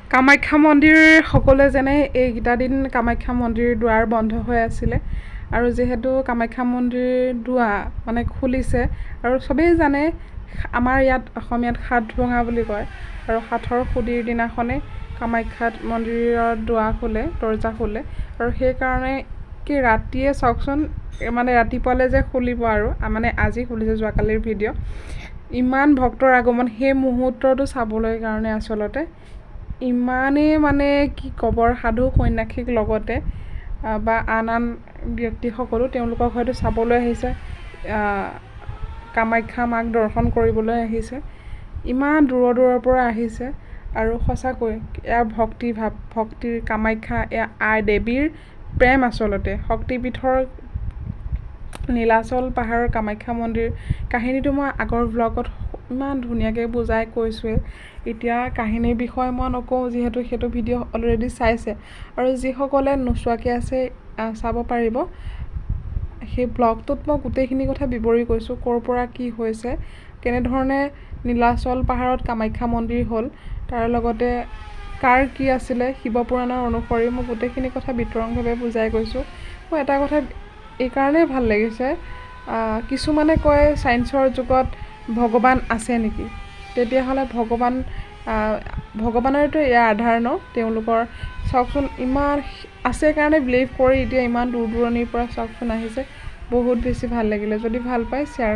কামাখ্যা মন্দিৰ সকলোৱে জানে এইকেইটা দিন কামাখ্যা মন্দিৰ দুৱাৰ বন্ধ হৈ আছিলে আৰু যিহেতু কামাখ্যা মন্দিৰ দুৱাৰ মানে খুলিছে আৰু চবেই জানে আমাৰ ইয়াত অসমীয়াত সাত ভঙা বুলি কয় আৰু সাতৰ সুদিৰ দিনাখনে কামাখ্যা মন্দিৰৰ দুৱাৰ খোলে দৰ্জা খোলে আৰু সেইকাৰণে কি ৰাতিয়ে চাওকচোন মানে ৰাতিপুৱালে যে খুলিব আৰু মানে আজি খুলিছে যোৱাকালিৰ ভিডিঅ' ইমান ভক্তৰ আগমন সেই মুহূৰ্তটো চাবলৈ কাৰণে আচলতে ইমানেই মানে কি কবৰ সাধু সন্যাসীক লগতে বা আন ব্যক্তিসকলো তেওঁলোকক হয়তো চাবলৈ আহিছে কামাখ্যা মাক দৰ্শন কৰিবলৈ আহিছে ইমান দূৰৰ পৰা আহিছে আৰু সঁচাকৈ ইয়াৰ ভক্তিৰ কামাখ্যা এয়া আই দেৱীৰ প্ৰেম আচলতে শক্তিপীঠৰ নীলাচল পাহাৰৰ কামাখ্যা মন্দিৰ কাহিনীটো মই আগৰ ভ্লগত ইমান ধুনীয়াকৈ বুজাই কৈছোঁৱে এতিয়া কাহিনীৰ বিষয়ে মই নকওঁ যিহেতু সেইটো ভিডিঅ' অলৰেডি চাইছে আৰু যিসকলে নোচোৱাকৈ আছে চাব পাৰিব সেই ব্লগটোত মই গোটেইখিনি কথা বিৱৰি কৈছোঁ ক'ৰ পৰা কি হৈছে কেনেধৰণে নীলাচল পাহাৰত কামাখ্যা মন্দিৰ হ'ল তাৰ লগতে কাৰ কি আছিলে শিৱপুৰাণৰ অনুসৰি মই গোটেইখিনি কথা বিতৰংভাৱে বুজাই গৈছোঁ মই এটা কথা এইকাৰণেই ভাল লাগিছে কিছুমানে কয় ছায়েন্সৰ যুগত ভগৱান আছে নেকি তেতিয়াহ'লে ভগৱানৰতো ইয়াৰ আধাৰ ন তেওঁলোকৰ চাওকচোন ইমান আছে কাৰণে বিলিভ কৰি এতিয়া ইমান দূৰ দূৰণিৰ পৰা চাওকচোন আহিছে বহুত বেছি ভাল লাগিলে যদি ভাল পায় শ্বেয়াৰ